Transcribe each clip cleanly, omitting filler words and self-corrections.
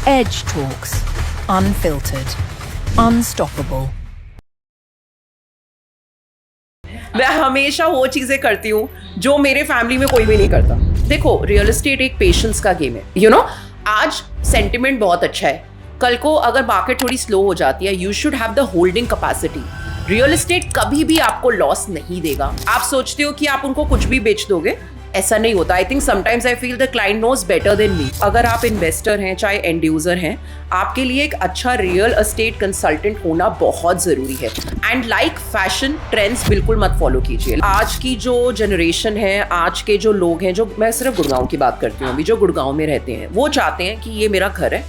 Edge Talks. Unfiltered. Unstoppable. मैं हमेशा वो चीजें करती हूँ जो मेरे फैमिली में कोई भी नहीं करता. देखो, रियल एस्टेट एक पेशेंस का गेम है. आज सेंटिमेंट बहुत अच्छा है, कल को अगर मार्केट थोड़ी स्लो हो जाती है, you should have the holding capacity. Real estate कभी भी आपको लॉस नहीं देगा. आप सोचते हो कि आप उनको कुछ भी बेच दोगे, ऐसा नहीं होता. I think sometimes I feel the client knows better than me. अगर आप इन्वेस्टर हैं, चाहे एंड यूजर हैं, आपके लिए एक अच्छा रियल एस्टेट कंसल्टेंट होना बहुत जरूरी है. एंड लाइक फैशन ट्रेंड्स बिल्कुल मत फॉलो कीजिए. आज की जो जनरेशन है, आज के जो लोग हैं, जो मैं सिर्फ गुड़गांव की बात करती हूँ अभी, जो गुड़गांव में रहते हैं, वो चाहते हैं कि ये मेरा घर है,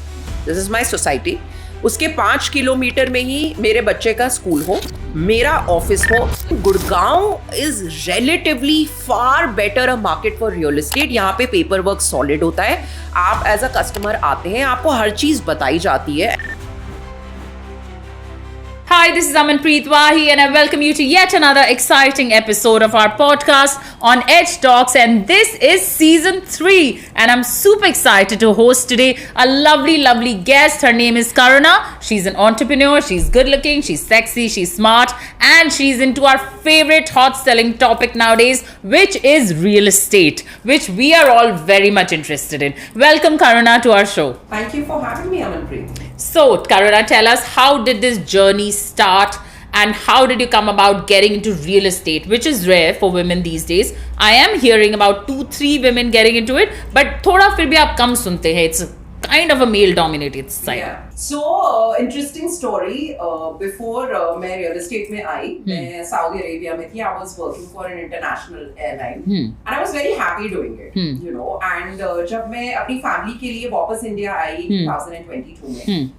दिस इज माई सोसाइटी, उसके 5 किलोमीटर में ही मेरे बच्चे का स्कूल हो, मेरा ऑफिस हो. Gurgaon is relatively far better a market for real estate. यहाँ पे पेपर वर्क सॉलिड होता है. आप एज अ कस्टमर आते हैं, आपको हर चीज बताई जाती है. Hi, this is Amanpreet Wahi and I welcome you to yet another exciting episode of our podcast on Edge Talks, and this is season 3 and I'm super excited to host today a lovely guest. Her name is Karuna. She's an entrepreneur, she's good looking, she's sexy, she's smart, and she's into our favorite hot selling topic nowadays, which is real estate, which we are all very much interested in. Welcome Karuna to our show. Thank you for having me, Amanpreet. So, Karuna, tell us, how did this journey start and how did you come about getting into real estate, which is rare for women these days? I am hearing about 2-3 women getting into it, but thoda fir bhi aap kam sunte hain. It's kind of a male dominated side. Yeah. So, interesting story. Before मैं real estate में आई, मैं Saudi Arabia में थी. I was working for an international airline, and I was very happy doing it. And जब मैं अपनी family के लिए वापस इंडिया आई 2022 में,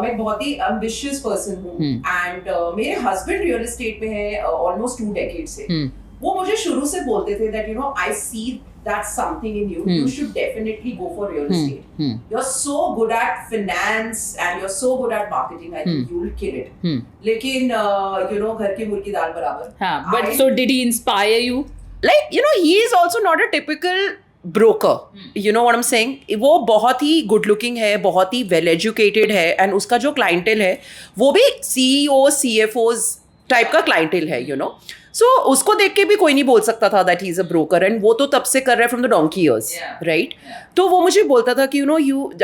मैं बहुत ही ambitious person हूँ, and मेरे husband real estate में है almost 2 decades से. वो मुझे शुरू से बोलते थे that I see that's something in you. You should definitely go for real estate. You're so good at finance and you're so good at marketing. I think you'll kill it. लेकिन घर की मुर्गी दाल बराबर. हाँ, but so did he inspire you? Like, he is also not a typical broker. You know what I'm saying? वो बहुत ही good looking है, बहुत ही well educated है, and उसका जो clientele है, वो भी CEO, CFOs टाइप का clientele है, So, उसको देख के भी कोई नहीं बोल सकता था that he is a broker, and वो तो तब से कर रहा है from the donkey years, right? तो वो मुझे बोलता था कि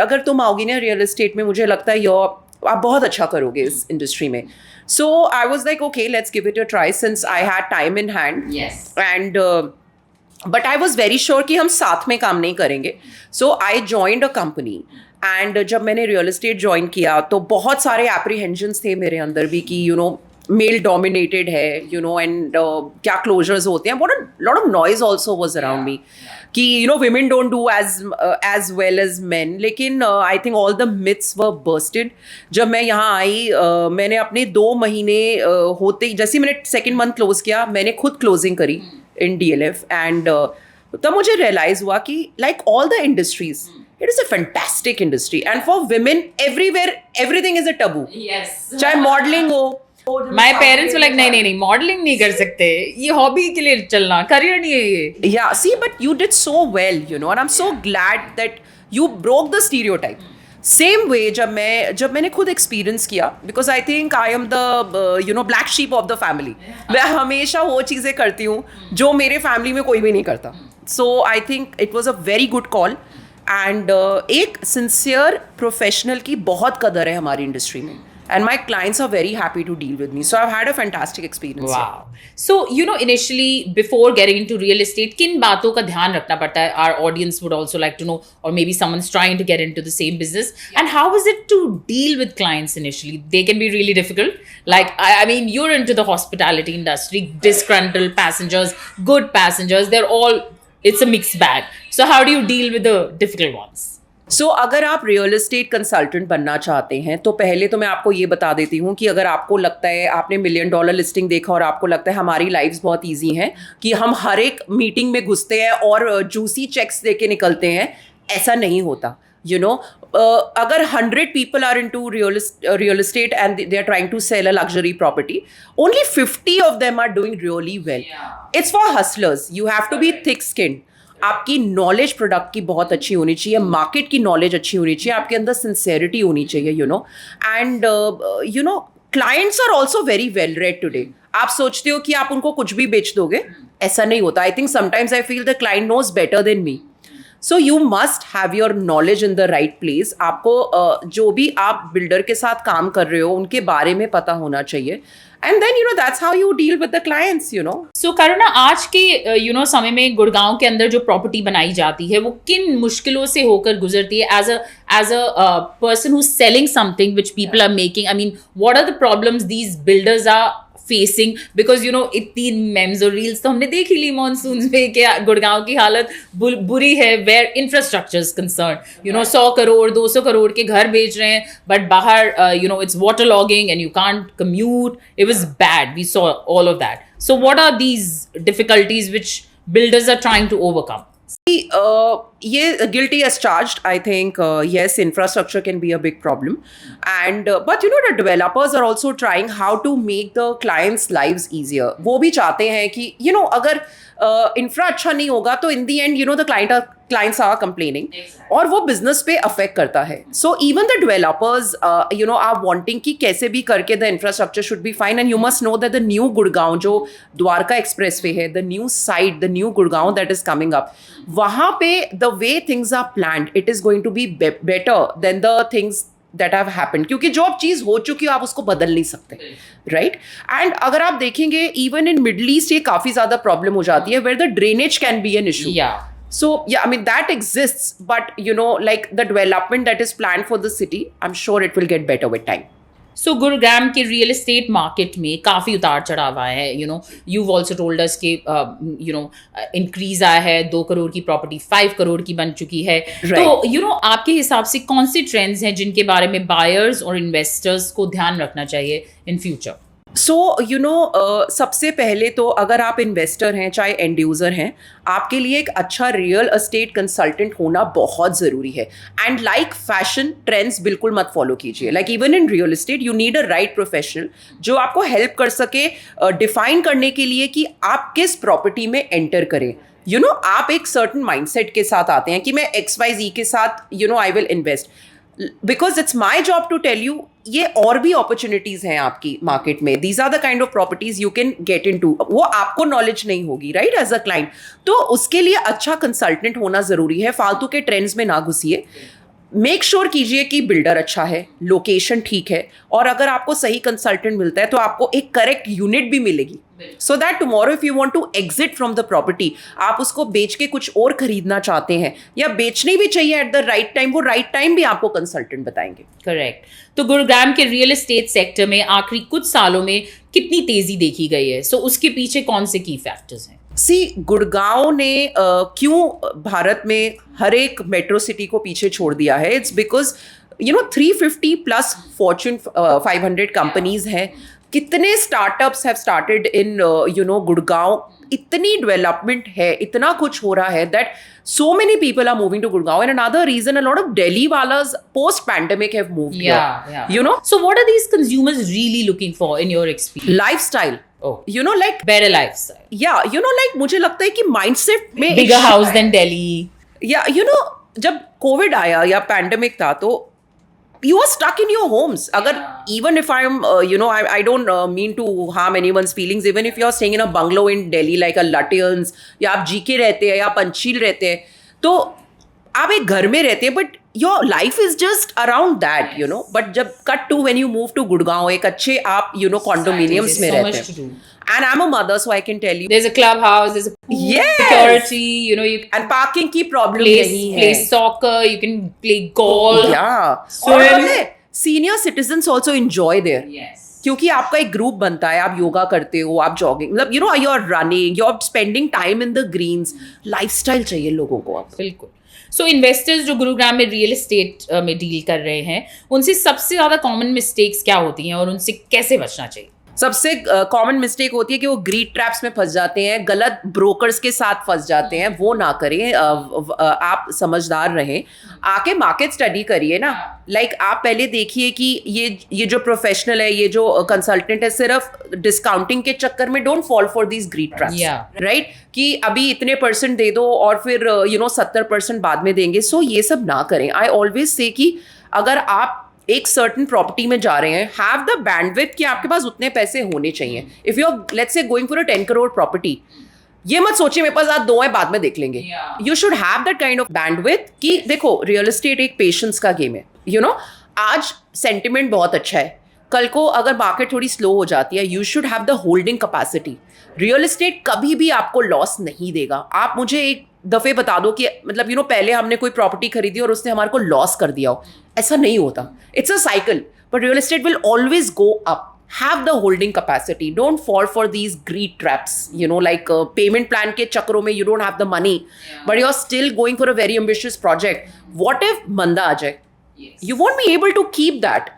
अगर तुम आओगी ना रियल एस्टेट में, मुझे लगता है आप बहुत अच्छा करोगे इस इंडस्ट्री में. So I was like, okay, let's give it a try since I had time in hand. Yes. And but I was very sure कि हम साथ में काम नहीं करेंगे. So I joined a company. And जब मैंने रियल एस्टेट ज्वाइन किया तो बहुत सारे apprehensions थे मेरे अंदर भी कि मेल डोमिनेटेड है, एंड क्या क्लोजर्स होते हैं. lot of noise also was around me कि women don't do as well as men. लेकिन I think all the myths were busted. जब मैं यहाँ आई, मैंने अपने 2 महीने होते ही, जैसे मैंने सेकेंड मंथ क्लोज किया, मैंने खुद क्लोजिंग करी इन DLF, एंड तब मुझे रियलाइज हुआ कि like all the industries, it is a fantastic industry, and for women everywhere everything is a taboo. Yes. चाहे मॉडलिंग हो. My parents were like, नहीं, मॉडलिंग नहीं कर सकते, ये हॉबी के लिए चलना, करियर नहीं है ये. Yeah, see, but you did so well, and I'm so glad that you broke the stereotype. Same way जब मैंने खुद एक्सपीरियंस किया, because I think I am the black sheep of the family. मैं हमेशा वो चीज़ें करती हूँ जो मेरे फैमिली में कोई भी नहीं करता. So I think it was a very good call, and एक sincere professional की बहुत कदर है हमारी इंडस्ट्री में. And my clients are very happy to deal with me. So I've had a fantastic experience. Wow. So, initially, before getting into real estate, किन बातों का ध्यान रखना पड़ता है? Our audience would also like to know, or maybe someone's trying to get into the same business. Yeah. And how is it to deal with clients initially? They can be really difficult. Like, I mean, you're into the hospitality industry, disgruntled passengers, good passengers, it's a mixed bag. So how do you deal with the difficult ones? So, अगर आप real estate consultant बनना चाहते हैं, तो पहले तो मैं आपको ये बता देती हूँ कि अगर आपको लगता है, आपने $1 million लिस्टिंग देखा और आपको लगता है हमारी लाइफ्स बहुत ईजी हैं, कि हम हर एक मीटिंग में घुसते हैं और जूसी चेक्स दे के निकलते हैं, ऐसा नहीं होता. अगर 100 people are into real estate and they are trying to sell a luxury property, only 50 of them are doing really well. It's for hustlers. You have to be thick-skinned. आपकी knowledge product की बहुत अच्छी होनी चाहिए, market की knowledge अच्छी होनी चाहिए, आपके अंदर सिंसेरिटी होनी चाहिए, and clients are also very well read today. आप सोचते हो कि आप उनको कुछ भी बेच दोगे, ऐसा नहीं होता. I think sometimes I feel the client knows better than me. So you must have your knowledge in the right place. आपको जो भी आप बिल्डर के साथ काम कर रहे हो उनके बारे में पता होना चाहिए. And then, that's how you deal with the clients, So, करुणा, आज के समय में गुड़गांव के अंदर जो प्रॉपर्टी बनाई जाती है वो किन मुश्किलों से होकर गुजरती है as a person who's selling something which people are making? I mean, what are the problems these builders are facing? Because इतनी memes और reels तो हमने देख ही ली monsoons में कि गुड़गांव की हालत बुरी है where infrastructure is concerned. 100 crore 200 crore के घर बेच रहे हैं but बाहर it's waterlogging and you can't commute. It was bad. We saw all of that. So what are these difficulties which builders are trying to overcome? ये guilty as charged. I think yes, infrastructure can be a big problem, and but the developers are also trying how to make the clients' lives easier. वो भी चाहते हैं कि अगर infra अच्छा नहीं होगा तो in the end the clients are complaining, और वो बिजनेस पे अफेक्ट करता है. So even the developers are wanting कि कैसे भी करके the infrastructure should be fine. And you must know that the new Gurgaon जो द्वारका एक्सप्रेस वे है, the new site, the new Gurgaon that is coming up, वहाँ पे the way things are planned it is going to be better than the things that have happened. क्योंकि जो अब चीज़ हो चुकी है आप उसको बदल नहीं सकते, राइट? एंड अगर आप देखेंगे इवन इन मिडल ईस्ट ये काफ़ी ज़्यादा प्रॉब्लम हो जाती है where the drainage can be an issue. So, yeah, I mean, that exists, but, like the development that is planned for the city, I'm sure it will get better with time. So, Gurugram के real estate market में काफ़ी उतार चढ़ाव आया है. You've also told us कि increase आया है. 2 करोड़ की प्रॉपर्टी 5 करोड़ की बन चुकी है. तो आपके हिसाब से कौन से ट्रेंड्स हैं जिनके बारे में बायर्स और इन्वेस्टर्स को ध्यान रखना चाहिए इन फ्यूचर? सो सबसे पहले तो अगर आप इन्वेस्टर हैं चाहे एंड यूज़र हैं, आपके लिए एक अच्छा रियल एस्टेट कंसल्टेंट होना बहुत ज़रूरी है. एंड लाइक फैशन ट्रेंड्स बिल्कुल मत फॉलो कीजिए. Like even in real estate you need a right professional जो आपको हेल्प कर सके डिफाइन करने के लिए कि आप किस प्रॉपर्टी में एंटर करें. आप एक सर्टन माइंडसेट के साथ आते हैं कि मैं XYZ के साथ I will invest, because it's my job to tell you ये और भी अपॉर्चुनिटीज हैं आपकी मार्केट में. These are the kind of properties you can get into. वो आपको नॉलेज नहीं होगी, राइट, एज अ क्लाइंट. तो उसके लिए अच्छा कंसल्टेंट होना ज़रूरी है. फालतू के ट्रेंड्स में ना घुसिए. मेक श्योर कीजिए कि बिल्डर अच्छा है, लोकेशन ठीक है, और अगर आपको सही कंसल्टेंट मिलता है तो आपको एक करेक्ट यूनिट भी मिलेगी. So that tomorrow if you want to exit from the property, आप उसको बेच के कुछ और खरीदना चाहते हैं या बेचनी भी चाहिए एट द राइट टाइम, वो राइट टाइम भी आपको कंसल्टेंट बताएंगे. करेक्ट. तो गुरुग्राम के रियल एस्टेट सेक्टर में आखिरी कुछ सालों में कितनी तेजी देखी गई है? सो उसके पीछे कौन से की फैक्टर्स हैं? गुड़गांव ने क्यों भारत में हर एक मेट्रो सिटी को पीछे छोड़ दिया है? It's because 350 plus Fortune 500 companies हैं. कितने startups have started in Gurgaon. इतनी डेवलपमेंट है, इतना कुछ हो रहा है that so many people are moving to Gurgaon. And another reason, a lot of Delhi walas post pandemic have moved here. So what are these consumers really looking for in your experience? Lifestyle. Oh, like better lifestyle. Yeah, like मुझे लगता है कि mindset में bigger house than Delhi. Yeah, जब COVID आया या pandemic था तो you are stuck in your homes. Agar even if I'm I don't mean to harm anyone's feelings, even if you're staying in a bungalow in Delhi like a Lutyens, या आप GK रहते हैं या पंचशील रहते हैं, तो आप एक घर में रहते हैं, but your life is just around that, but जब cut to when you move to Gurgaon, एक अच्छे आप condominiums में रहते हैं. And I'm a mother, so I can tell you. There's a clubhouse, there's a pool, security, you and parking की problem नहीं है. Play soccer, you can play golf. Yeah. So senior citizens also enjoy there. Yes. क्योंकि आपका एक group बनता है, आप योगा करते हो, आप जॉगिंग, मतलब you are running, you are spending time in the greens. Lifestyle चाहिए लोगों को आप. बिल्कुल. सो इन्वेस्टर्स जो गुरुग्राम में रियल एस्टेट में डील कर रहे हैं, उनसे सबसे ज़्यादा कॉमन मिस्टेक्स क्या होती हैं और उनसे कैसे बचना चाहिए? सबसे कॉमन मिस्टेक होती है कि वो ग्रीड ट्रैप्स में फंस जाते हैं, गलत ब्रोकर्स के साथ फंस जाते हैं, वो ना करें। आप समझदार रहें, आके मार्केट स्टडी करिए ना। लाइक आप पहले देखिए कि ये जो प्रोफेशनल है, ये जो कंसल्टेंट है, सिर्फ डिस्काउंटिंग के चक्कर में don't fall for these greed traps, right? कि अभी इतने % दे दो और फिर 70% बाद में देंगे। सो ये सब ना करें। आई ऑलवेज से कि अगर आप एक सर्टन प्रॉपर्टी में जा रहे हैं, हैव द बैंडविड्थ कि आपके पास उतने पैसे होने चाहिए। If you are let's say going for a 10 crore property, ये मत सोचिए मेरे पास आज 2 है बाद में देख लेंगे। You should have that kind of bandwidth कि देखो रियल एस्टेट एक पेशेंस का गेम है। आज सेंटिमेंट बहुत अच्छा है, कल को अगर मार्केट थोड़ी स्लो हो जाती है, you should have the holding capacity. Real estate कभी भी आपको लॉस नहीं देगा। आप मुझे एक दफे बता दो कि मतलब पहले हमने कोई प्रॉपर्टी खरीदी और उसने हमारे को लॉस कर दिया हो, ऐसा नहीं होता। It's a cycle, but real estate will always go up. Have the holding capacity. Don't fall for these greed traps. Like payment plan ke chakro mein you don't have the money, but you're still going for a very ambitious project. What if manda aa jaye? You won't be able to keep that.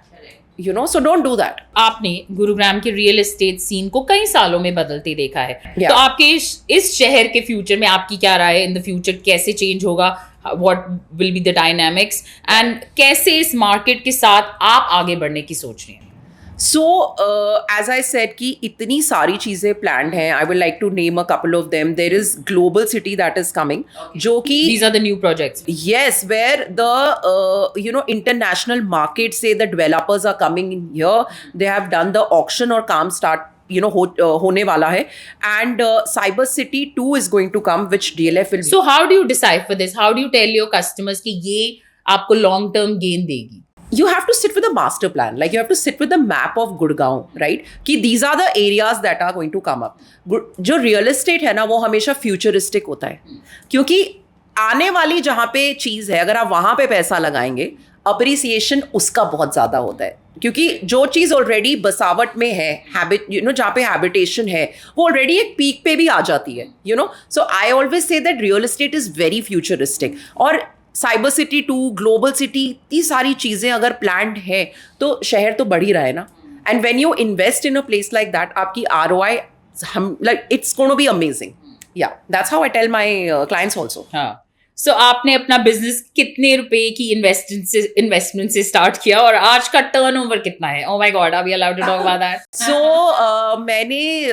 So don't do that. आपने गुरुग्राम के real estate scene को कई सालों में बदलते देखा है। Yeah. तो आपके इस शहर के फ्यूचर में आपकी क्या राय है? इन द फ्यूचर कैसे चेंज होगा? What will be the dynamics? And कैसे इस मार्केट के साथ आप आगे बढ़ने की सोच रही हैं? So, as I said कि इतनी सारी चीज़ें planned हैं. I will like to name a couple of them. There is Global City that is coming, जो कि These are the new projects. Yes, where the international market say the developers are coming in here. They have done the auction और काम start होने वाला है. And Cyber City 2 is going to come, which DLF will. So how do you decide for this? How do you tell your customers कि ये आपको long term gain देगी? You have to sit with a master plan. Like you have to sit with the map of Gurgaon, right? कि these are the areas that are going to come up. जो real estate है ना, वो हमेशा futuristic होता है, क्योंकि आने वाली जहाँ पे चीज़ है, अगर आप वहाँ पे पैसा लगाएंगे, अप्रिसिएशन उसका बहुत ज़्यादा होता है, क्योंकि जो चीज़ ऑलरेडी बसावट में है, जहाँ पे हैबिटेशन है, वो ऑलरेडी एक पीक पे भी आ जाती है, so I always say that real estate is very futuristic. और साइबर सिटी 2, ग्लोबल सिटी, ये सारी चीज़ें अगर प्लान्ड है तो शहर तो बढ़ ही रहा है ना। And when you invest in a place like that, आपकी ROI like it's going to be amazing. Yeah, that's how I tell my clients also. हाँ, सो आपने अपना बिजनेस कितने रुपए की इन्वेस्टमेंट से स्टार्ट किया और आज का टर्नओवर कितना है? Oh my god, are we allowed to talk about that? So मैंने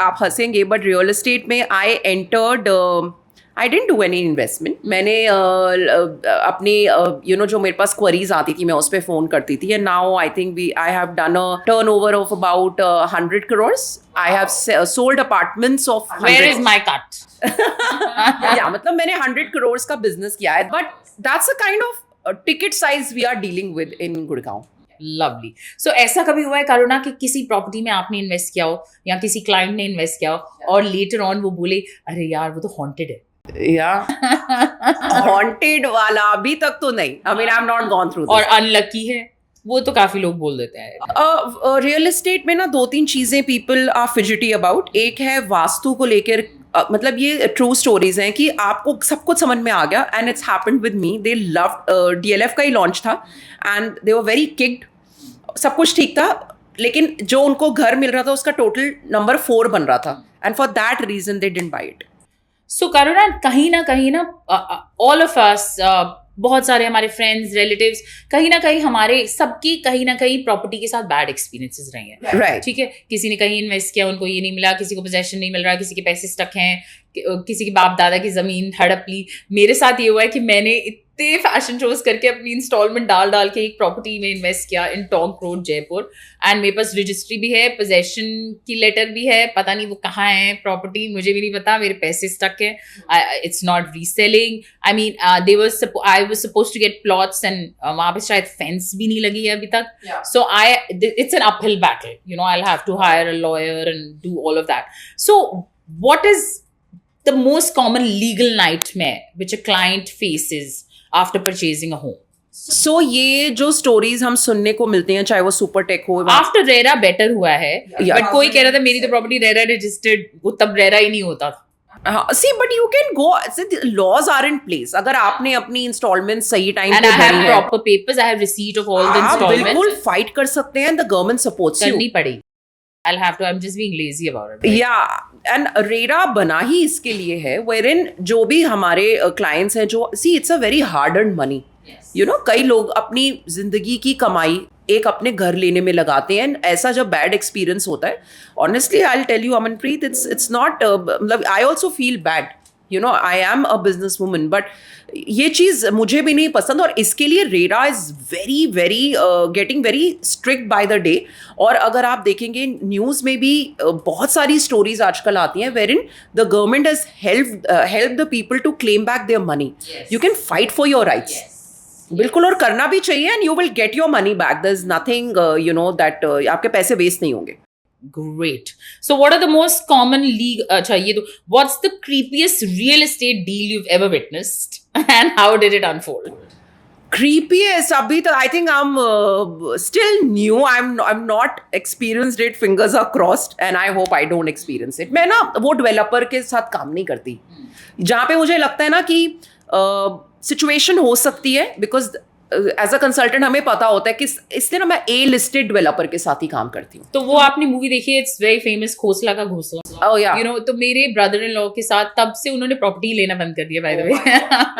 आप हंसेंगे बट रियल एस्टेट में I entered, I didn't do any investment. मैंने अपने जो मेरे पास क्वेरीज आती थी मैं उस पर फ़ोन करती थी। And now I think I have done a turn over of about 100 crores. I have sold apartments of 100. Where is my cut? Yeah, मतलब मैंने 100 crores का बिजनेस किया है, but that's a kind of ticket size we are dealing with in Gurgaon. Lovely. सो ऐसा कभी हुआ है करुणा कि किसी प्रॉपर्टी में आपने इन्वेस्ट किया हो या किसी क्लाइंट ने इन्वेस्ट किया हो और लेटर ऑन वो बोले अरे यार वो तो हॉन्टेड है? हॉन्टेड वाला अभी तक तो नहीं। I mean, I've not gone through this. और अनलकी है वो तो काफी लोग बोल देते हैं। रियल एस्टेट में ना 2-3 चीजें पीपल आर फिजिटी अबाउट। एक है वास्तु को लेकर, मतलब ये ट्रू स्टोरीज हैं कि आपको सब कुछ समझ में आ गया and it's happened with me. They loved, DLF का ही लॉन्च था and they were very kicked, सब कुछ ठीक था, लेकिन जो उनको घर मिल रहा था उसका टोटल नंबर 4 बन रहा था and for that reason they didn't buy it. So Karuna, कहीं ना ऑल ऑफ अस, बहुत सारे हमारे फ्रेंड्स, रिलेटिव्स, कहीं ना कहीं हमारे सबकी कहीं ना कहीं प्रॉपर्टी के साथ बैड एक्सपीरियंसेस रहे हैं। Right. ठीक है, किसी ने कहीं इन्वेस्ट किया, उनको ये नहीं मिला, किसी को पोजेशन नहीं मिल रहा, किसी के पैसे स्टक हैं, किसी के बाप दादा की जमीन हड़प ली। मेरे साथ ये हुआ है कि मैंने इतने फैशन शोज करके अपनी इंस्टॉलमेंट डाल के एक प्रॉपर्टी में इन्वेस्ट किया इन टोंक रोड जयपुर, एंड मेरे पास रजिस्ट्री भी है, पोजेशन की लेटर भी है, पता नहीं वो कहाँ है प्रॉपर्टी, मुझे भी नहीं पता, मेरे पैसे स्टक है, it's not reselling. I mean I was supposed to get plots and वहाँ पे शायद फेंस भी नहीं लगी है अभी तक। So it's an uphill battle, I have to hire a lawyer and do all of that. So what is the most common legal nightmare which a client faces after purchasing a home? So ये जो stories हम सुनने को मिलते हैं, चाहे वो super take हो, आफ्टर रेरा बेटर हुआ है, बट कोई कह रहा था मेरी तो प्रॉपर्टी रेरा रजिस्टर्ड, वो तब रेरा ही नहीं होता था। See, but you can go. Laws are in place. अगर आपने अपनी इंस्टॉलमेंट सही टाइम पे And I have भरी है, proper papers, I have receipt of all the आप installments, बिल्कुल फाइट कर सकते हैं, the government supports you. करनी पड़ेगी। I'll have to. I'm just being lazy about it. Right? या एंड रेरा बना ही इसके लिए है, वेरिन जो भी हमारे क्लाइंट्स हैं, जो see it's a very hard earned money, you know, कई लोग अपनी जिंदगी की कमाई एक अपने घर लेने में लगाते हैं, ऐसा जब बैड एक्सपीरियंस होता है, honestly I will tell you Amanpreet, it's not, मतलब I also feel bad, you know, I am a business woman, but ये चीज़ मुझे भी नहीं पसंद, और इसके लिए RERA is very very getting very strict by the day. और अगर आप देखेंगे न्यूज़ में भी बहुत सारी स्टोरीज आजकल आती हैं where in the government has help the people to claim back their money. You can fight for your rights. बिल्कुल, और करना भी चाहिए, and you will get your money back. There is nothing, you know, that आपके पैसे waste नहीं होंगे. Great. So, what are the most common what's the creepiest real estate deal you've ever witnessed, and how did it unfold? Creepiest, abhi tak I think I'm still new. I'm not experienced it. Fingers are crossed, and I hope I don't experience it. मैं ना वो developer के साथ काम नहीं करती जहाँ पे मुझे लगता है ना कि सिचुएशन हो सकती है, बिकॉज एज अ कंसल्टेंट हमें पता होता है कि इसलिए ना मैं ए लिस्टेड डेवलपर के साथ ही काम करती हूँ. तो वो आपने मूवी देखी है, इट्स वेरी फेमस, खोसला का घोसला. Oh, yeah. You know, तो मेरे ब्रदर इन लॉ के साथ तब से उन्होंने प्रॉपर्टी लेना बंद कर दिया, by the way.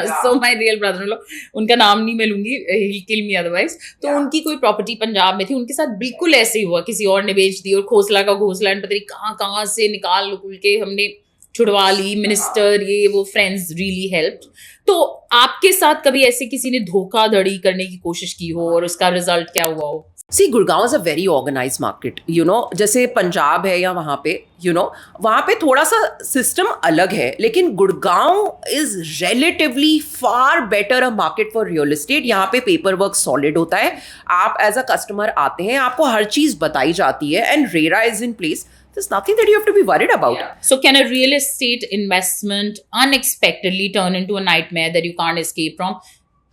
So my real brother in law, उनका नाम नहीं मैं लूंगी, he will kill me otherwise. तो उनकी कोई प्रॉपर्टी पंजाब में थी, उनके साथ बिल्कुल ऐसे ही हुआ, किसी और ने बेच दी, और खोसला का घोसला पता नहीं कहाँ से निकाल के हमने छुड़वा ली. मिनिस्टर, ये वो, फ्रेंड्स रियली हेल्प्ड. तो आपके साथ कभी ऐसे किसी ने धोखाधड़ी करने की कोशिश की हो और उसका रिजल्ट क्या हुआ हो? See, Gurgaon is a very organise market, you know, जैसे पंजाब है या वहाँ पे, यू नो, वहाँ पे थोड़ा सा सिस्टम अलग है, लेकिन Gurgaon is relatively far better a market for real estate. यहाँ पे पेपर वर्क सॉलिड होता है, आप एज अ कस्टमर आते हैं, आपको हर चीज़ बताई जाती है, and RERA is in place. There's nothing that you have to be worried about. Yeah. So can a real estate investment unexpectedly turn into a nightmare that you can't escape from?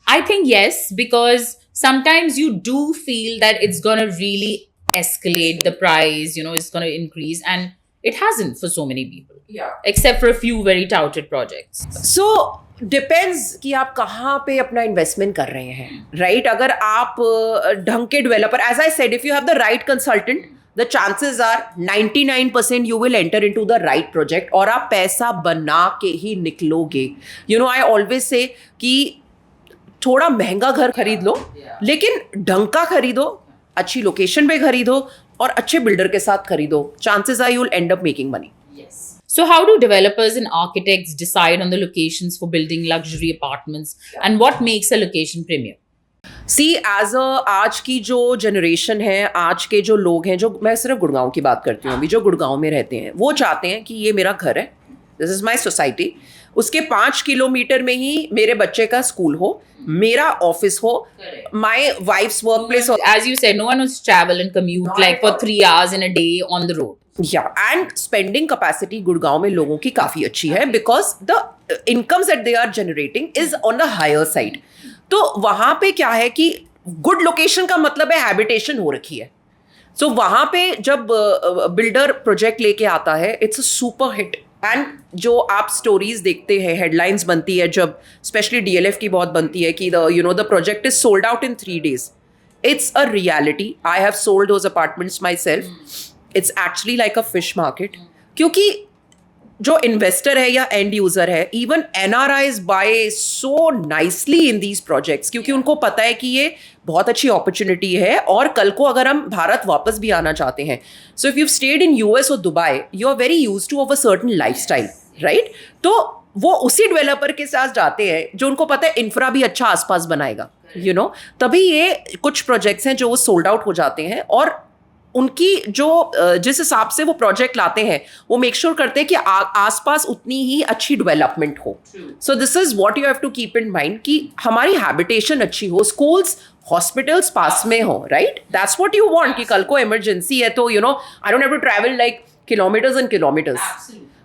I think yes, because sometimes you do feel that it's going to really escalate the price, you know, it's going to increase, and it hasn't for so many people. Yeah. Except for a few very touted projects. So depends कि आप कहाँ पे अपना investment कर रहे हैं, right? अगर आप ढंग के developer, as I said, if you have the right consultant, the chances are 99% you will enter into the right project, और आप पैसा बना के ही निकलोगे. You know, I always say कि थोड़ा महंगा घर खरीद लो, लेकिन ढंग का खरीदो, अच्छी लोकेशन पे खरीदो, और अच्छे बिल्डर के साथ खरीदो. Chances are you will end up making money. So how do developers and architects decide on the locations for building luxury apartments, and what makes a location premium? See, as आज की जो generation है, आज के जो लोग हैं, जो, मैं सिर्फ गुड़गांव की बात करती हूँ अभी, जो गुड़गांव में रहते हैं, वो चाहते हैं कि ये मेरा घर है, दिस इज़ माई सोसाइटी, उसके 5 किलोमीटर में ही मेरे बच्चे का स्कूल हो, मेरा ऑफिस हो, माई वाइफ्स वर्क प्लेस हो. As you said, no one wants to travel and commute like for 3 hours in a day on the road. Yeah, and spending capacity Gurgaon में लोगों की काफ़ी अच्छी है, because the incomes that they are generating is on the higher side. तो वहाँ पे क्या है कि गुड लोकेशन का मतलब है हैबिटेशन हो रखी है. सो वहाँ पे जब बिल्डर प्रोजेक्ट लेके आता है, it's a super hit. And जो आप स्टोरीज देखते हैं, हेडलाइंस बनती है जब, स्पेशली DLF की बहुत बनती है कि the project is sold out in 3 days. It's a reality. I have sold those apartments myself. It's actually like a fish market, क्योंकि जो इन्वेस्टर है या एंड यूजर है, even NRIs buy so nicely in these projects, क्योंकि उनको पता है कि ये बहुत अच्छी अपॉर्चुनिटी है, और कल को अगर हम भारत वापस भी आना चाहते हैं, so if you stayed in US और Dubai, you are very used to of a certain lifestyle, right? तो वो उसी डेवलपर के साथ जाते हैं जो उनको पता है इंफ्रा भी अच्छा आसपास बनाएगा, यू नो. तभी ये कुछ प्रोजेक्ट्स हैं जो वो सोल्ड आउट हो जाते हैं, और उनकी जो जिस हिसाब से वो प्रोजेक्ट लाते हैं, वो मेक श्योर करते हैं कि आसपास उतनी ही अच्छी डेवलपमेंट हो. So this is what you have to keep in mind कि हमारी हैबिटेशन अच्छी हो, स्कूल्स, हॉस्पिटल्स पास में हो, right? That's what you want, कि कल को इमरजेंसी है तो, you know, I don't have to travel like kilometres and kilometres.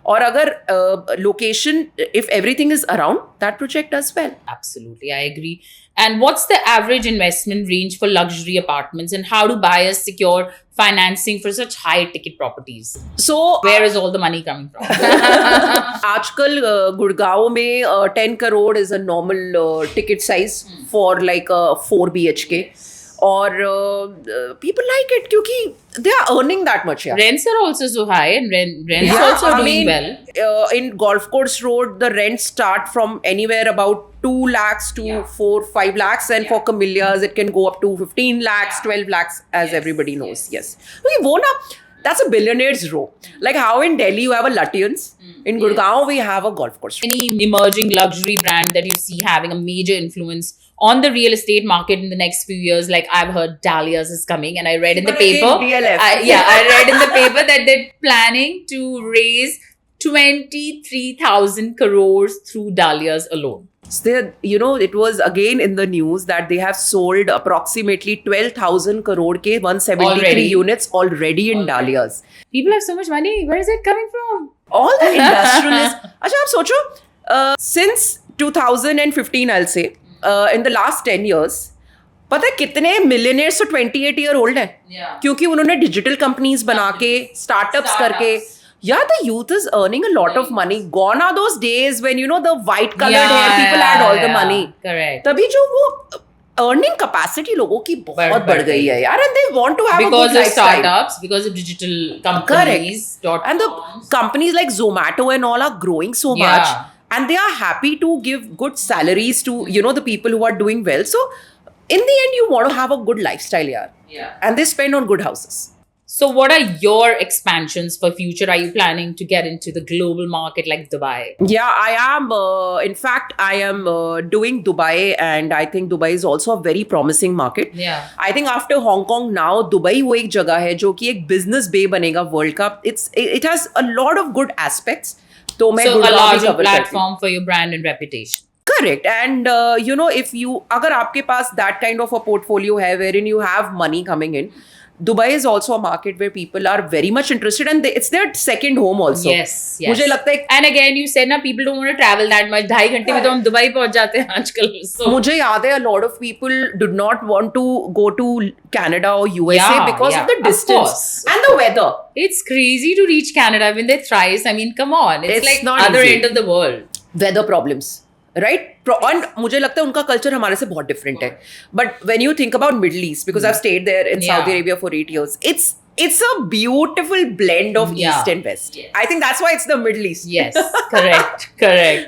और अगर location, if everything is around, that project does well. Absolutely, I agree. And what's the average investment range for luxury apartments, and how do buyers secure financing for such high ticket properties? So where is all the money coming from? आजकल गुड़गांव में 10 crore is a normal ticket size for like a 4 BHK. और people like it क्योंकि they are earning that much. Yeah. Rents are also so high, and rents Yeah, also I doing mean, well. In Golf Course Road, the rents start from anywhere about 2 lakhs to 4-5 lakhs, and for camellias, it can go up to 15 lakhs, 12 lakhs, as everybody knows. Yes. Okay, wo na, that's a billionaire's row. Like how in Delhi you have a Lutyens, in Gurgaon we have a Golf Course Road. Any emerging luxury brand that you see having a major influence on the real estate market in the next few years? Like I've heard Dahlias is coming, and I read in the But again, paper. DLF. I read in the paper that they're planning to raise 23,000 crores through Dahlias alone. So it was again in the news that they have sold approximately 12,000 crore ke 173 Already. units already in Dahlias. People have so much money. Where is it coming from? All the industrialists. अच्छा आप सोचो, since 2015 I'll say, in the last 10 years, पता है कितने millionaires तो 28 year old हैं, क्योंकि उन्होंने digital companies बना के startups करके. Yeah, the youth is earning a lot of money. Gone are those days when the white colored hair people had all the money. Correct. तभी जो वो earning capacity लोगों की बहुत बढ़ गई है यार, and they want to have a Because good of lifestyle. startups, because of digital companies. And the companies like Zomato and all are growing so much, and they are happy to give good salaries to the people who are doing well. So in the end, you want to have a good lifestyle, yeah. And they spend on good houses. So what are your expansions for future? Are you planning to get into the global market like Dubai? Yeah, I am. In fact, I am doing Dubai, and I think Dubai is also a very promising market. Yeah. I think after Hong Kong now, Dubai वो एक जगह है जो कि एक business bay बनेगा world का. It has a lot of good aspects. तो मैं So a गुड़गांव भी larger cover करती हूँ. platform for your brand and reputation. Correct. And if you अगर आपके पास that kind of a portfolio है wherein you have money coming in, Dubai is also a market where people are very much interested, and it's their second home also. Yes. मुझे लगता है And again, you said ना people don't want to travel that much. 2.5 घंटे में तो हम Dubai पहुंच जाते हैं आजकल. So मुझे याद है a lot of people did not want to go to Canada or USA because of the distance course. and the weather. it's crazy to reach Canada when they thrice. I mean, come on. It's like not other easy. end of the world. Weather problems, right? And मुझे लगता है उनका culture हमारे से बहुत different है. But when you think about Middle East, because I've stayed there in Saudi Arabia for 8 years, it's a beautiful blend of East and West. Yes. I think that's why it's the Middle East. Yes, correct.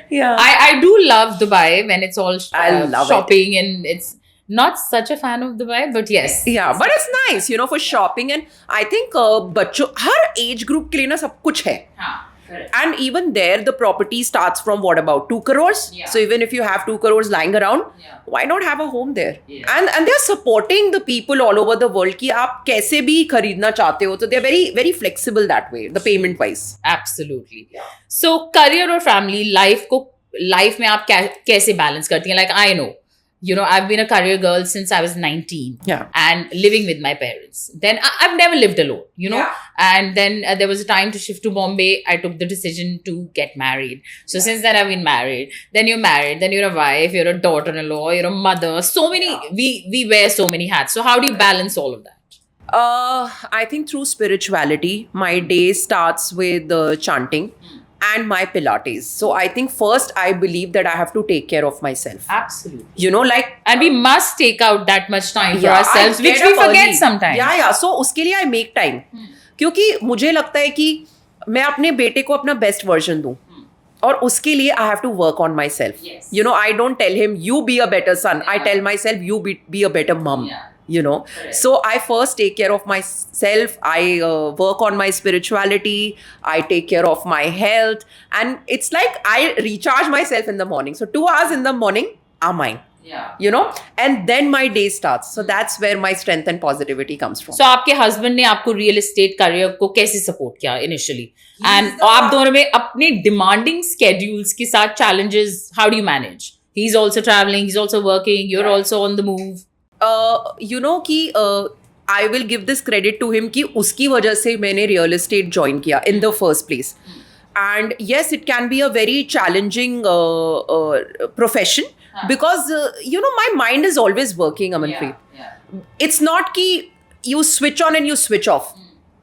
Yeah. I do love Dubai when it's all I love shopping, and it's not such a fan of Dubai, but yes. Yeah, but it's nice, for shopping, and I think बच्चों हर age group के लिए ना सब कुछ है. And even there, the property starts from what about 2 crores? Yeah. So even if you have 2 crores lying around, why not have a home there? Yeah. And they're supporting the people all over the world कि आप कैसे भी खरीदना चाहते हो. So they're very very flexible that way, the payment wise. Absolutely. So career और family life में आप कैसे balance करती हैं? Like I know. I've been a career girl since I was 19. Yeah. And living with my parents. Then I've never lived alone, Yeah. And then there was a time to shift to Bombay. I took the decision to get married. So since then I've been married. Then you're married. Then you're a wife. You're a daughter-in-law. You're a mother. So many, we wear so many hats. So how do you balance all of that? I think through spirituality, my day starts with chanting and my Pilates. So I think first I believe that I have to take care of myself. Absolutely. Like And we must take out that much time for I ourselves, get which we up forget early. sometimes. Yeah. So उसके लिए I make time. क्योंकि मुझे लगता है कि मैं अपने बेटे को अपना best version दूँ. और उसके लिए I have to work on myself. Yes. I don't tell him you be a better son. I tell myself you be a better mom. Correct. So I first take care of myself. I work on my spirituality. I take care of my health, and it's like I recharge myself in the morning. So 2 hours in the morning are mine. Yeah. And then my day starts. So that's where my strength and positivity comes from. So आपके husband ने आपको real estate career को कैसे support किया initially? And आप दोनों में अपने demanding schedules के साथ challenges, how do you manage? He's also traveling, he's also working, you're also on the move. कि I will give this credit to him कि उसकी वजह से मैंने real estate join किया in the first place. And yes, it can be a very challenging profession because my mind is always working, Amanpreet. It's not कि you switch on and you switch off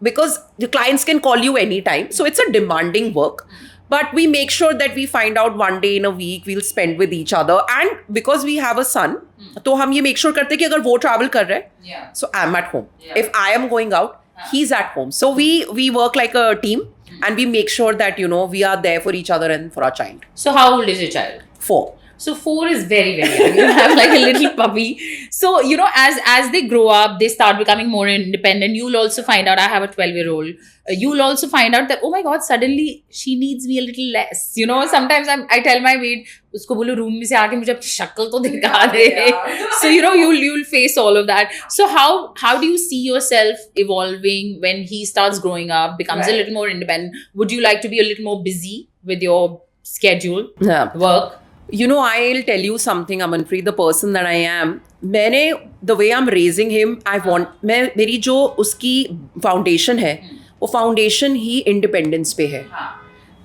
because the clients can call you anytime. So it's a demanding work. but we make sure that we find out one day in a week we'll spend with each other, and because we have a son, तो हम ये make sure करते हैं कि अगर वो travel कर रहा है, so I'm at home. If I am going out, he's at home. So we work like a team, and we make sure that we are there for each other and for our child. So how old is your child? 4. So 4 is very, very young. You have like a little puppy. So, as they grow up, they start becoming more independent. You'll also find out, I have a 12-year-old. You'll also find out that, oh my God, suddenly she needs me a little less. Sometimes I tell my maid, usko bolo room mein se aake mujhe apni shakal to dikha de. So, you'll face all of that. So how do you see yourself evolving when he starts growing up, becomes a little more independent? Would you like to be a little more busy with your schedule, work? I'll tell you something, Amanpreet, the person that I am, the way I'm raising him, मेरी जो उसकी foundation है, वो foundation ही independence पे है.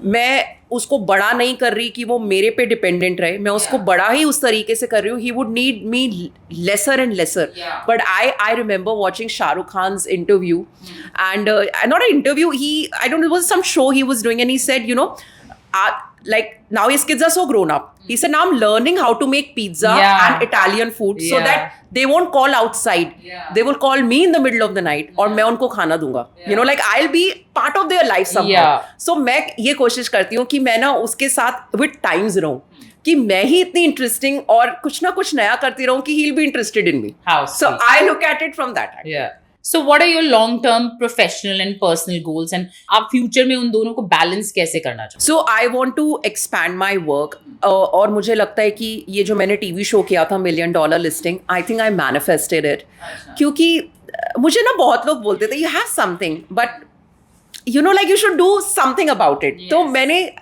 मैं उसको बड़ा नहीं कर रही कि वो मेरे पे डिपेंडेंट रहे, मैं उसको बड़ा ही उस तरीके से कर रही हूँ. He would need me lesser and lesser. But I remember watching Shah Rukh Khan's interview, and not an interview, I don't know, it was some show he was doing, and he said, like now his kids are so grown up. He said, now I'm learning how to make pizza and Italian food so that they won't call outside. They will call me in the middle of the night और मैं उनको खाना दूंगा. Like I'll be part of their life somehow. So मैं ये कोशिश करती हूँ कि मैं ना उसके साथ with times रहूँ, कि मैं ही इतनी इंटरेस्टिंग और कुछ ना कुछ नया करती रहूँ कि he'll be interested in me. So I look at it from that angle. So what are your long-term professional and personal goals, and आप future में उन दोनों को balance कैसे करना चाहते? So I want to expand my work, और मुझे लगता है कि ये जो मैंने TV show किया था $1 million listing, I think I manifested it. क्योंकि मुझे ना बहुत लोग बोलते थे you have something, but like you should do something about it. तो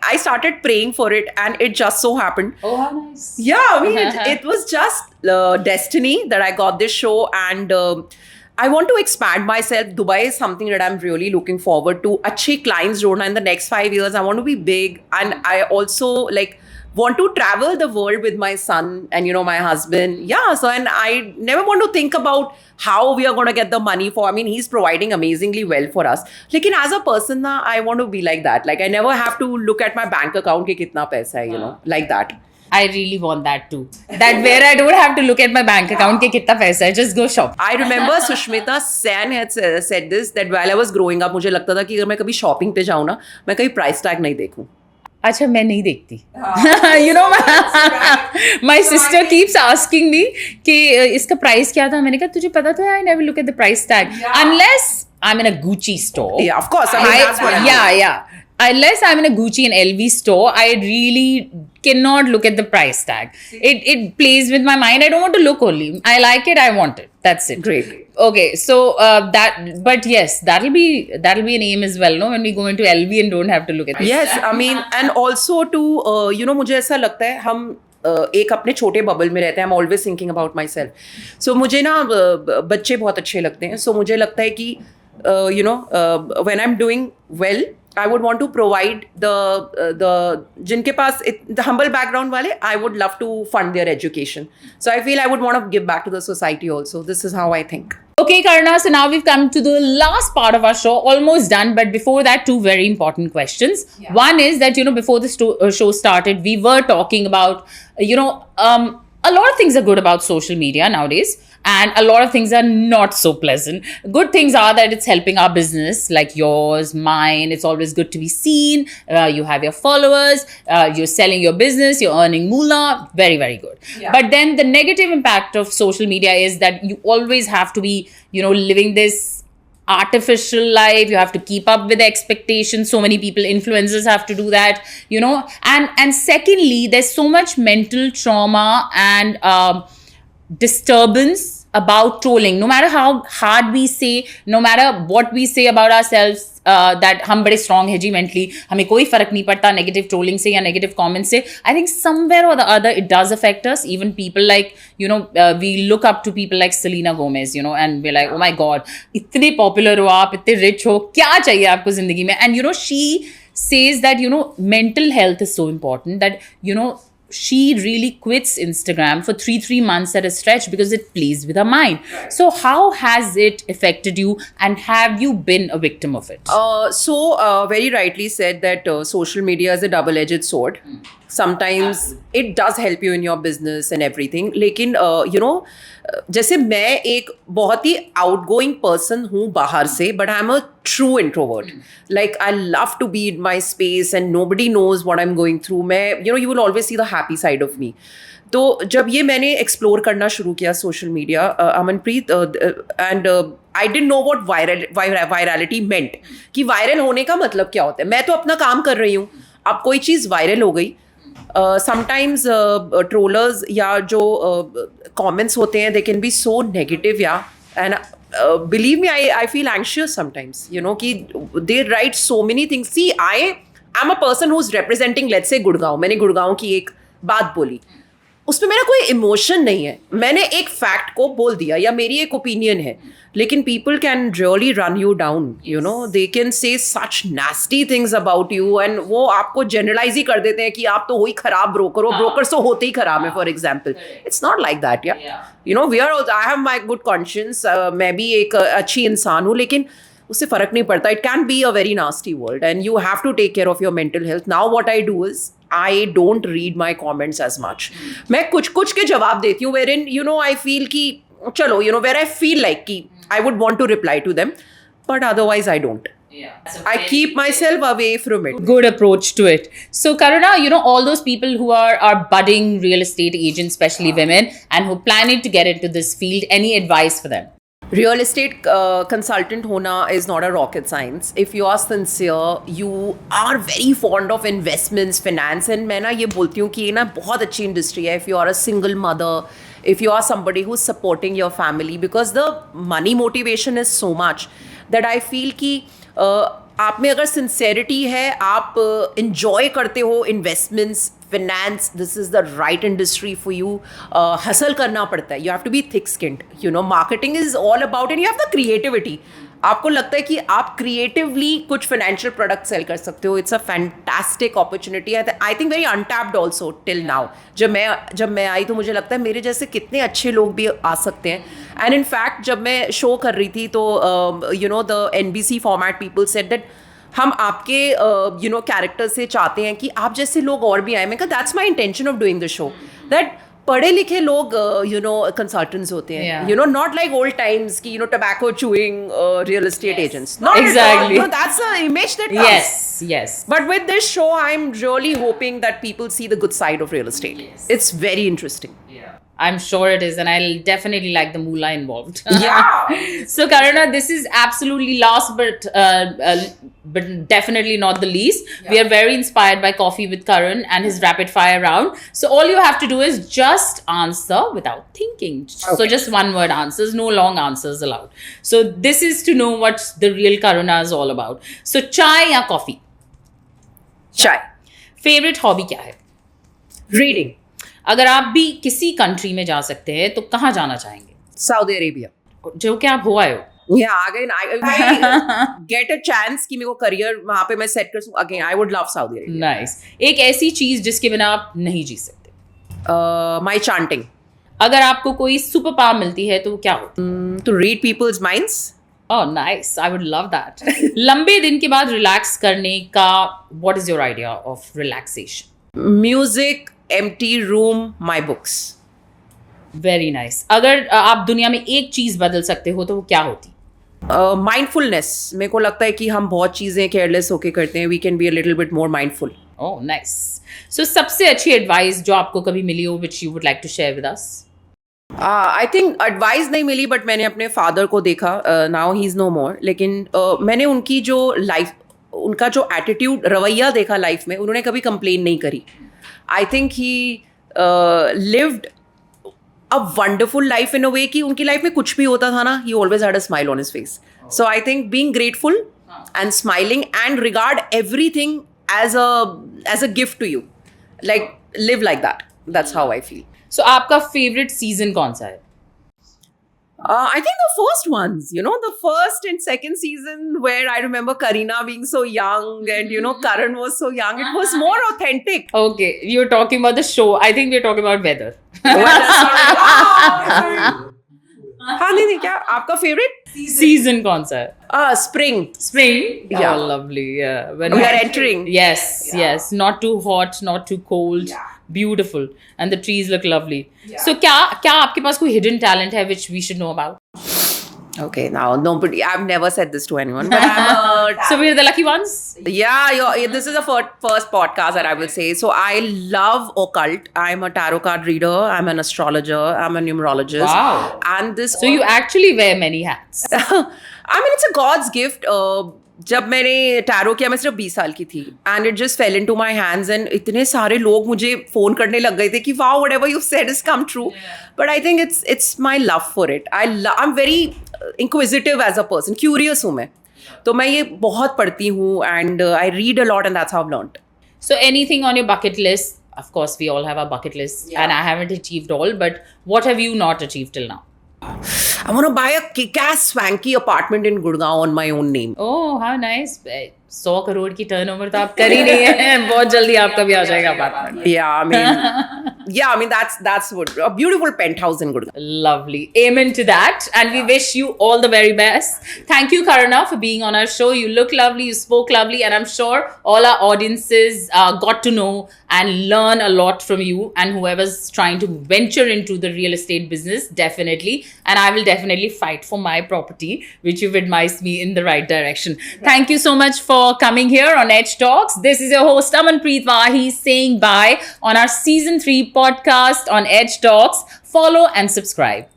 I started praying for it, and it just so happened. Oh, how nice. Yeah, I mean it was just destiny that I got this show, and I want to expand myself. Dubai is something that I'm really looking forward to. Achhe clients जोड़ना in the next 5 years. I want to be big, and I also want to travel the world with my son and my husband. Yeah, so and I never want to think about how we are going to get the money for. I mean, he's providing amazingly well for us. Lekin as a person na, I want to be like that. Like I never have to look at my bank account ke kitna paisa hai, like that. I really want that too. That where I don't have to look at my bank account ke kitna paisa hai, just go shop. I remember Sushmita Sen had said this, that while I was growing up, मुझे लगता था कि अगर मैं कभी shopping पे जाऊँ ना, मैं कभी price tag नहीं देखूँ. अच्छा, मैं नहीं देखती. My sister keeps asking me कि इसका price क्या था. मैंने कहा तुझे पता तो है, I never look at the price tag unless I'm in a Gucci store. Yeah, of course. I mean, that's what I mean. Yeah. Unless I'm in a Gucci and LV store, I really cannot look at the price tag. It plays with my mind. I don't want to look only. I like it. I want it. That's it. Great. Okay, so but yes, that'll be an aim as well, no? When we go into LV and don't have to look at it. Yes, I mean, and also to मुझे ऐसा लगता है हम एक अपने छोटे bubble में रहते हैं. I'm always thinking about myself. So मुझे ना बच्चे बहुत अच्छे लगते हैं. So मुझे लगता है कि when I'm doing well, I would want to provide the जिनके पास the humble background वाले, I would love to fund their education. So I feel I would want to give back to the society also. This is how I think. Okay, Karna, so now we've come to the last part of our show, almost done. But before that, 2 very important questions. Yeah. One is that, before the show started, we were talking about, a lot of things are good about social media nowadays, and a lot of things are not so pleasant. Good things are that it's helping our business, like yours, mine. It's always good to be seen. You have your followers. You're selling your business. You're earning moolah. Very, very good. Yeah. But then the negative impact of social media is that you always have to be, living this artificial life. You have to keep up with the expectations. So many people, influencers, have to do that, and secondly, there's so much mental trauma and disturbance about trolling. No matter how hard we say, no matter what we say about ourselves, that हम बड़े strong है जी mentally, हमें कोई फर्क नहीं पड़ता negative trolling से या negative comments से. I think somewhere or the other it does affect us. Even people like, we look up to people like Selena Gomez, and we're like, oh my God, इतने popular हो आप, इतने rich हो, क्या चाहिए आपको जिंदगी में? And she says that, mental health is so important, that, she really quits Instagram for three months at a stretch because it plays with her mind. So how has it affected you, and have you been a victim of it? Very rightly said that social media is a double-edged sword. Sometimes it does help you in your business and everything. लेकिन जैसे मैं एक बहुत ही outgoing person हूँ बाहर से, but I'm a true introvert. Like I love to be in my space and nobody knows what I'm going through. मैं you will always see the happy side of me. तो जब ये मैंने explore करना शुरू किया social media, Amanpreet, and I didn't know what virality meant, कि viral होने का मतलब क्या होता है. मैं तो अपना काम कर रही हूँ, अब कोई चीज़ वायरल हो गई. समटाइम्स ट्रोलर्स या जो कमेंट्स होते हैं, they can be so negative, या and believe me, I feel anxious sometimes, कि they write so many things. See I am a person who is representing, let's say Gurgaon. मैंने गुड़गांव की एक बात बोली, उसमें मेरा कोई इमोशन नहीं है, मैंने एक फैक्ट को बोल दिया या मेरी एक ओपिनियन है. लेकिन people can really run you down, they can say such nasty things about you, and वो आपको जनरलाइज ही कर देते हैं कि आप तो वही खराब ब्रोकर हो. ब्रोकर तो होते ही खराब है, for example. It's not like that. We are, I have my good conscience, मैं भी एक अच्छी इंसान हूँ, लेकिन उससे फ़र्क नहीं पड़ता. It can be a very nasty world and you have to take care of your mental health. Now what I do is I don't read my comments as much. मैं कुछ के जवाब देती हूँ wherein I feel कि चलो where I feel like कि I would want to reply to them, but otherwise I don't. I keep myself away from it. Good approach to it. So Karuna, all those people who are budding real estate agents, especially women, and who planning to get into this field, any advice for them? Real estate consultant hona is not a rocket science. If you are sincere, you are very fond of investments, finance, and मैं ना ये बोलती हूँ कि ये ना बहुत अच्छी इंडस्ट्री है. If you are a single mother, if you are somebody who's supporting your family, because the money motivation is so much that I feel कि आप में अगर सिंसेरिटी है, आप enjoy करते हो investments, finance, this is the right industry for you. Hustle करना पड़ता है. You have to be thick-skinned. Marketing is all about, and you have the creativity. आपको लगता है कि आप creatively कुछ financial product sell कर सकते हो. It's a fantastic opportunity. I think very untapped also till now. जब मैं आई तो मुझे लगता है मेरे जैसे कितने अच्छे लोग भी आ सकते हैं. And in fact, जब मैं शो कर रही थी तो the NBC format people said that हम आपके कैरेक्टर से चाहते हैं कि आप जैसे लोग और भी आए. मैं कहा that's my intention of doing the show, that पढ़े लिखे लोग कंसल्टेंट्स होते हैं, नॉट लाइक ओल्ड टाइम्स की टobacco chewing real estate agents. Not exactly. That's the image that comes. Yes. But with this show, I'm really hoping that people see the good side of real estate. Yes. It's very interesting. I'm sure it is, and I'll definitely like the moolah involved. Yeah. So Karuna, this is absolutely last, but definitely not the least. Yeah. We are very inspired by Coffee with Karun and his rapid fire round. So all you have to do is just answer without thinking. Okay. So just one word answers, no long answers allowed. So this is to know what the real Karuna is all about. So chai ya coffee? Chai. Favorite hobby क्या है? Reading. अगर आप भी किसी country में जा सकते हैं तो कहाँ जाना चाहेंगे? Saudi Arabia. जो कि आप हो आए हो. गेट अ चांस कि मेरे को करियर वहाँ पे मैं सेट कर सकूं, again I would love Saudi Arabia. Nice. एक ऐसी चीज जिसके बिना आप नहीं जी सकते? My chanting. अगर आपको कोई सुपर पावर मिलती है तो क्या हो? To read people's minds. Oh, nice. I would love that. लंबे दिन के बाद रिलैक्स करने का what is your idea of relaxation? Music, empty room, my books. Very nice. अगर आप दुनिया में एक चीज बदल सकते हो तो वो क्या होती? Mindfulness. मेरे को लगता है कि हम बहुत चीजें केयरलेस होके करते हैं. We can be a little bit more mindful. Oh, nice. So सबसे अच्छी एडवाइस जो आपको कभी मिली हो which you would like to share with us? I think advice नहीं मिली, बट मैंने अपने फादर को देखा. नाउ ही इज़ नो मोर. लेकिन मैंने उनकी जो लाइफ, उनका जो एटीट्यूड, रवैया देखा लाइफ में, उन्होंने कभी कंप्लेन नहीं करी. I think he lived a wonderful life in a way कि उनकी लाइफ में कुछ भी होता था ना, he always had a smile on his face. So I think being grateful and smiling and regard everything as a gift to you, like live like that. That's how I feel. So आपका favourite season कौन सा है? I think the first ones, the first and second season where I remember Kareena being so young and, Karan was so young. It was more authentic. Okay, you're talking about the show. I think we're talking about weather. हाँ नहीं क्या आपका favorite? Season कौन सा है? Spring. Spring? Yeah. Oh, lovely. Yeah. When We are entering. Yes. Not too hot, not too cold. Yeah. Beautiful. And the trees look lovely. Yeah. So क्या आपके पास कोई hidden talent है which we should know about? Okay, now nobody. I've never said this to anyone, but I'm So we're the lucky ones? this is the first podcast that I will say. So I love occult. I'm a tarot card reader. I'm an astrologer. I'm a numerologist. Wow. And this. So you actually wear many hats. I mean, it's a God's gift. जब मैंने tarot किया मैं सिर्फ 20 साल की थी and it just fail into my hands and इतने सारे लोग मुझे फोन करने लग गए थे कि wow whatever you said is come true but I think it's my love for it I am very inquisitive as a person curious हूँ मैं तो मैं ये बहुत पढ़ती हूँ and I read a lot and that's how I have learned So anything on your bucket list? Of course, we all have a bucket list, and I haven't achieved all. But what have you not achieved till now? I want to buy a kick-ass swanky apartment in Gurgaon on my own name. Oh, how nice! 100 crore की turnover तो आप कर ही नहीं है बहुत जल्दी आपका भी आ जाएगा apartment I mean that's what a beautiful penthouse in Gurgaon. Lovely. Amen to that. And we wish you all the very best. Thank you, Karuna, for being on our show. You look lovely, you spoke lovely, and I'm sure all our audiences got to know and learn a lot from you. And whoever's trying to venture into the real estate business, definitely. And I will definitely fight for my property, which you've advised me in the right direction. Thank you so much for coming here on Edge Talks. This is your host, Amanpreet Wahi, saying bye on our Season 3 podcast on Edge Talks. Follow and subscribe.